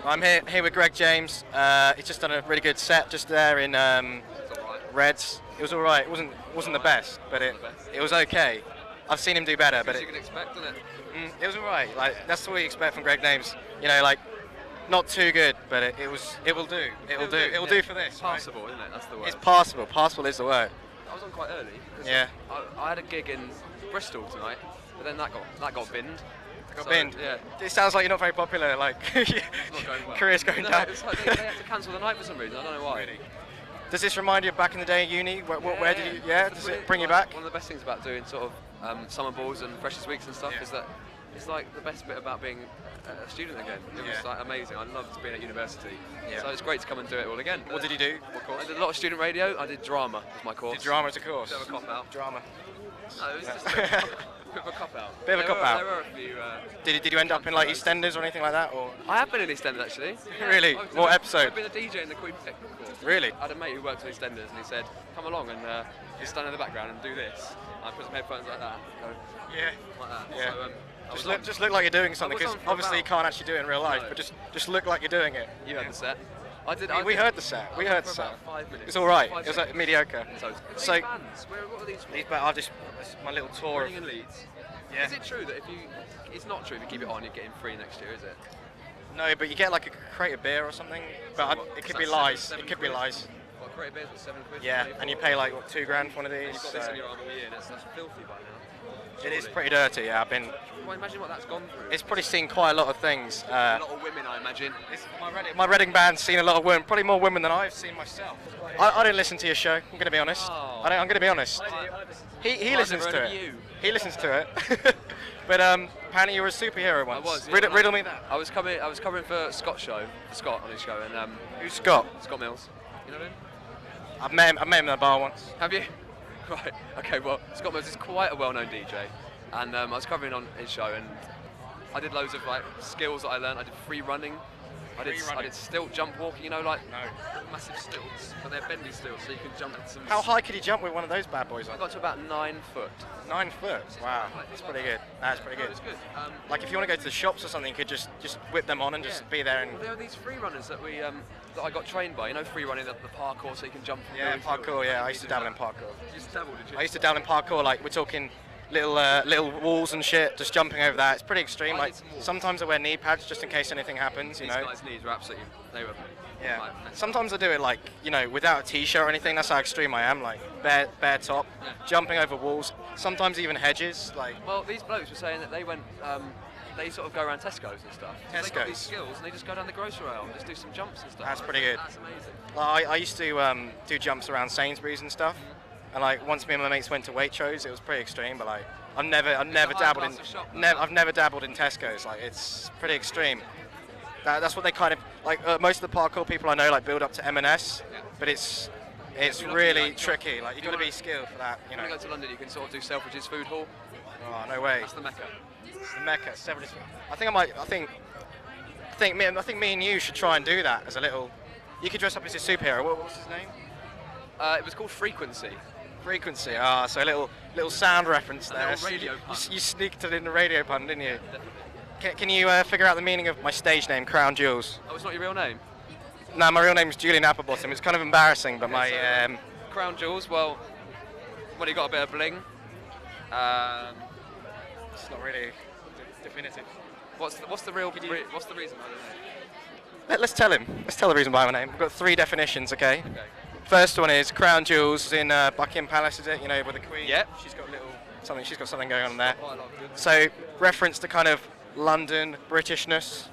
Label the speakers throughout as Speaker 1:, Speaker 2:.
Speaker 1: I'm here with Greg James. He's just done a really good set just there in Reds. It was all right. It wasn't the best, but it was okay. I've seen him do better, but
Speaker 2: you can expect, isn't it?
Speaker 1: It was all right. Like that's what you expect from Greg James. You know, like not too good, but it will do. It will do for this.
Speaker 2: Passable,
Speaker 1: right?
Speaker 2: Isn't it? That's the word.
Speaker 1: It's passable. Passable is the word.
Speaker 2: I was on quite early.
Speaker 1: Yeah.
Speaker 2: I had a gig in Bristol tonight, but then that got binned.
Speaker 1: Yeah. It sounds like you're not very popular. Like
Speaker 2: not going well.
Speaker 1: Career's going down.
Speaker 2: It's like they had to cancel the night for some reason. I don't know why.
Speaker 1: Really? Does this remind you of back in the day at uni? Where did you? Yeah. Does it bring you back?
Speaker 2: One of the best things about doing sort of summer balls and freshers weeks and stuff is that it's like the best bit about being a student again. It was like amazing. I loved being at university. So it's great to come and do it all again.
Speaker 1: What did you do? What course?
Speaker 2: I did a lot of student radio. I did drama as my course.
Speaker 1: Did drama as a course?
Speaker 2: Bit of a cop out.
Speaker 1: Drama.
Speaker 2: No, it was just a bit of a cop out.
Speaker 1: Bit of a cop out.
Speaker 2: There were a few.
Speaker 1: Did you end up in like EastEnders or anything like that? Or?
Speaker 2: I have been in EastEnders actually.
Speaker 1: Really? What episode?
Speaker 2: I've been a DJ in the Queen Tech course.
Speaker 1: Really?
Speaker 2: I had a mate who worked for EastEnders and he said, "Come along and just stand in the background and do this." And I put some headphones like that.
Speaker 1: Yeah.
Speaker 2: Like that.
Speaker 1: Yeah.
Speaker 2: So,
Speaker 1: just look like you're doing something, because obviously you can't actually do it in real life,
Speaker 2: No.
Speaker 1: but just look like you're doing it.
Speaker 2: You heard the set.
Speaker 1: We heard the set. We heard the set.
Speaker 2: About 5 minutes.
Speaker 1: It's all right. It was
Speaker 2: seconds.
Speaker 1: mediocre.
Speaker 2: So these bands, what are these for?
Speaker 1: I've just my little tour.
Speaker 2: Reading and Leeds.
Speaker 1: Yeah.
Speaker 2: Is it true that it's not true if you keep it on, you're getting free next year, is it?
Speaker 1: No, but you get like a crate of beer or something. But it could be lies. It could be lies.
Speaker 2: What, crate of beers for £7?
Speaker 1: Yeah, and you pay like what, $2,000 for one of these.
Speaker 2: You've got this in your arm all year, and that's filthy by now.
Speaker 1: It is pretty dirty. Yeah,
Speaker 2: Well, imagine what that's gone through.
Speaker 1: It's probably seen quite a lot of things.
Speaker 2: A lot of women, I imagine.
Speaker 1: My Reading band's seen a lot of women, probably more women than I've seen myself. I didn't listen to your show. I'm going to be honest.
Speaker 2: Oh.
Speaker 1: I'm going to be honest. He listens to it. He listens to it. But apparently you were a superhero once.
Speaker 2: I was. Yeah,
Speaker 1: riddle me that.
Speaker 2: I was covering for Scott's show, Scott on his show, and
Speaker 1: who's Scott?
Speaker 2: Scott Mills. You know him?
Speaker 1: I've met him in a bar once.
Speaker 2: Have you? Right. Okay. Well, Scott Mills is quite a well-known DJ, and I was covering on his show, and I did loads of like skills that I learned. I did free running. I did stilt jump walking, you know, like massive stilts, but they're bendy stilts, so you can jump at some.
Speaker 1: How high could you jump with one of those bad boys?
Speaker 2: I got to about 9 foot.
Speaker 1: 9 foot? Wow, that's pretty good. That's pretty good.
Speaker 2: It's good.
Speaker 1: Like if you want to go to the shops or something, you could just whip them on and just be there. And
Speaker 2: well, there are these free runners that that I got trained by. You know, free running the parkour, so you can jump.
Speaker 1: Yeah, parkour. Yeah, I used to dabble in parkour.
Speaker 2: You used to dabble, did you?
Speaker 1: I used to dabble in parkour. Like we're talking little walls and shit, just jumping over that. It's pretty extreme. Like sometimes I wear knee pads just in case anything happens. You know.
Speaker 2: These guys' knees were absolutely. They were.
Speaker 1: Yeah.
Speaker 2: Like,
Speaker 1: sometimes I do it like without a t-shirt or anything. That's how extreme I am. Like bare top, jumping over walls. Sometimes even hedges. Like.
Speaker 2: Well, these blokes were saying that they went. They sort of go around Tesco's and stuff. So they got these skills and they just go down the grocery aisle and just do some jumps and stuff.
Speaker 1: That's pretty good.
Speaker 2: That's amazing.
Speaker 1: Well, I used to do jumps around Sainsbury's and stuff. And like once me and my mates went to Waitrose, it was pretty extreme. But like I've never dabbled in I've never dabbled in Tesco's. Like it's pretty extreme. That's what they kind of like. Most of the parkour people I know like build up to M&S, but it's really tricky. Like you got to be skilled for that. You know.
Speaker 2: When you go to London, you can sort of do Selfridges food hall.
Speaker 1: Oh no way.
Speaker 2: That's the Mecca.
Speaker 1: It's the Mecca. Selfridges. I think me and you should try and do that as a little. You could dress up as a superhero. What was his name?
Speaker 2: It was called Frequency.
Speaker 1: Frequency. Ah, so a little sound reference there.
Speaker 2: Radio pun.
Speaker 1: You sneaked it in the radio pun, didn't you? Can you figure out the meaning of my stage name, Crown Jewelz?
Speaker 2: Oh, it's not your real name?
Speaker 1: No, my real name is Julian Applebottom. It's kind of embarrassing, but my
Speaker 2: Crown Jewelz. Well, when you got a bit of bling.
Speaker 1: It's not really definitive.
Speaker 2: What's the reason behind the name?
Speaker 1: Let's tell him. Let's tell the reason behind my name. We've got 3 definitions, okay? First one is Crown Jewelz in Buckingham Palace, is it? You know, with the Queen.
Speaker 2: Yep.
Speaker 1: She's got something going on there. So reference to kind of London Britishness,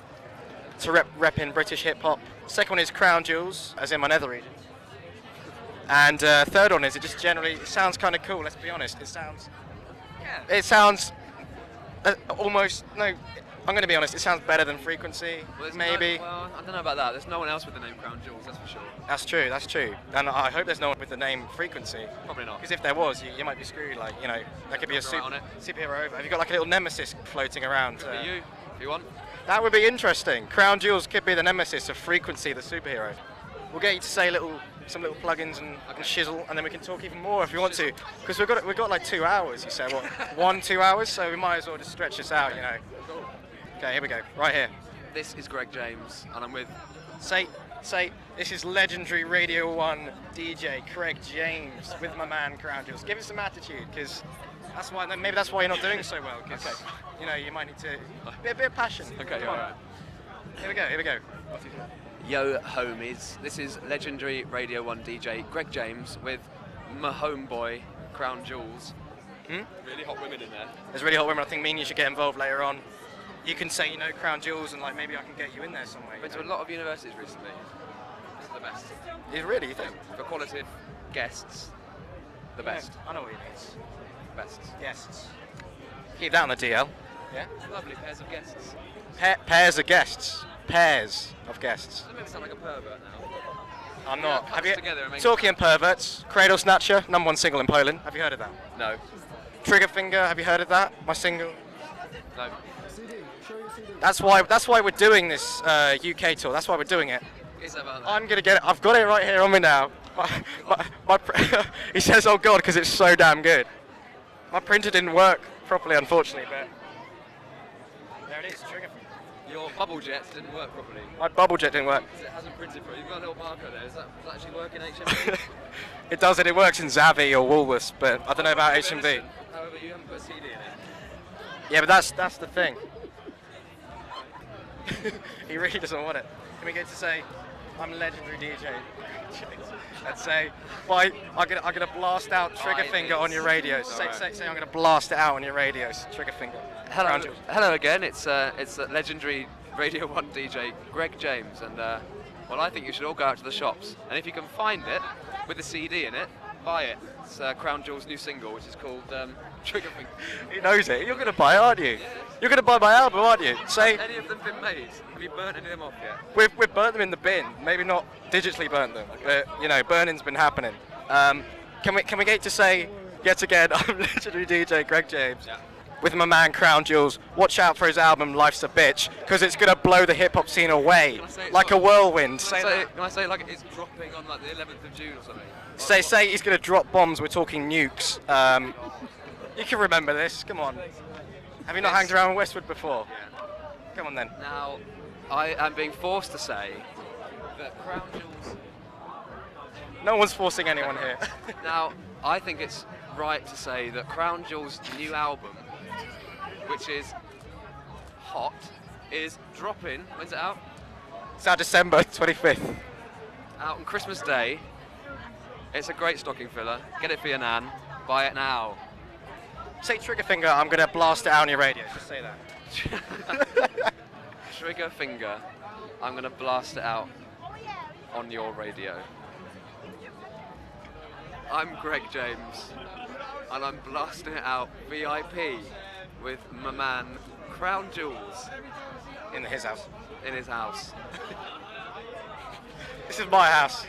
Speaker 1: to repping British hip hop. Second one is Crown Jewelz, as in my nether region. And third one is it sounds kind of cool. Let's be honest. It sounds almost no. I'm going to be honest, it sounds better than Frequency, maybe.
Speaker 2: Well, I don't know about that. There's no one else with the name Crown Jewelz, that's for sure.
Speaker 1: That's true. And I hope there's no one with the name Frequency.
Speaker 2: Probably not.
Speaker 1: Because if there was, you might be screwed. Like, you know, that could be a superhero over. Have you got like a little nemesis floating around?
Speaker 2: Could be you, if you want.
Speaker 1: That would be interesting. Crown Jewelz could be the nemesis of Frequency, the superhero. We'll get you to say some little plugins and shizzle, and then we can talk even more if you want to. Because we've got like 2 hours. You said what? 2 hours, so we might as well just stretch this out, you know. Okay, here we go. Right here.
Speaker 2: This is Greg James, and I'm with...
Speaker 1: Say, this is legendary Radio 1 DJ Craig James with my man Crown Jewelz. Give it some attitude, because maybe that's why you're not doing so well, because you might need to... Be a bit of passion.
Speaker 2: Okay,
Speaker 1: Come on.
Speaker 2: alright.
Speaker 1: Here we go.
Speaker 2: Yo, homies. This is legendary Radio 1 DJ Greg James with my homeboy, Crown Jewelz. Really hot women in there.
Speaker 1: There's really hot women. I think me and you should get involved later on. You can say you know Crown Jewelz, and like maybe I can get you in there somewhere.
Speaker 2: I've been to a lot of universities recently. This is the best.
Speaker 1: Is really, you think?
Speaker 2: For qualitative guests, the best.
Speaker 1: I know what he means.
Speaker 2: Best.
Speaker 1: Guests. Keep that on the DL. Yeah.
Speaker 2: Lovely pairs of guests.
Speaker 1: Pairs of guests. Pairs of guests.
Speaker 2: Doesn't make me sound like a pervert now.
Speaker 1: I'm not.
Speaker 2: Yeah,
Speaker 1: Have you?
Speaker 2: together and make
Speaker 1: Talking perverts, Cradle Snatcher, #1 single in Poland. Have you heard of that?
Speaker 2: No.
Speaker 1: Trigger Finger. Have you heard of that? My single.
Speaker 2: No.
Speaker 1: That's why we're doing this UK tour. That's why we're doing it.
Speaker 2: Is that about that?
Speaker 1: I'm gonna get it. I've got it right here on me now. He says, "Oh God," because it's so damn good. My printer didn't work properly, unfortunately, but there it is. Trigger Finger.
Speaker 2: Your bubble jet didn't work properly.
Speaker 1: My bubble jet didn't work.
Speaker 2: It hasn't printed for you. You've got a little marker there. Does that actually work in HMV?
Speaker 1: It does, and it works in Zavvi or Woolworths, but I don't know about HMV.
Speaker 2: However, you haven't put a CD in it.
Speaker 1: Yeah, but that's the thing. He really doesn't want it. Can we get to say, I'm a legendary DJ? Let's say, I'm gonna blast out Trigger Finger on your radios. Say I'm gonna blast it out on your radios. Trigger Finger.
Speaker 2: Hello again. It's legendary Radio 1 DJ Greg James, and well, I think you should all go out to the shops, and if you can find it with a CD in it, buy it. It's Crown Jewelz' new single, which is called Trigger Finger.
Speaker 1: He knows it. You're gonna buy it, aren't you? You're gonna buy my album, aren't you? Say.
Speaker 2: Have any of them been made? Have you burnt any of them off yet?
Speaker 1: We've burnt them in the bin. Maybe not digitally burnt them, but burning's been happening. Can we get to say yet again? I'm legendary DJ Greg James.
Speaker 2: Yeah.
Speaker 1: With my man Crown Jewelz. Watch out for his album Life's a Bitch, because it's gonna blow the hip hop scene away like a whirlwind.
Speaker 2: Can I say like it's dropping on like the 11th of June or something?
Speaker 1: Say he's gonna drop bombs. We're talking nukes. You can remember this. Come on. Have you not hanged around Westwood before?
Speaker 2: Yeah.
Speaker 1: Come on then.
Speaker 2: Now, I am being forced to say that Crown Jewelz.
Speaker 1: No one's forcing anyone here.
Speaker 2: Now, I think it's right to say that Crown Jewelz' new album, which is hot, is dropping. When's it out?
Speaker 1: It's out December 25th.
Speaker 2: Out on Christmas Day. It's a great stocking filler. Get it for your nan. Buy it now.
Speaker 1: Say Trigger Finger, I'm gonna blast it out on your radio. Just say that.
Speaker 2: Trigger Finger, I'm gonna blast it out on your radio. I'm Greg James, and I'm blasting it out VIP with my man Crown Jewelz
Speaker 1: In his house.
Speaker 2: in his house.
Speaker 1: This is my house.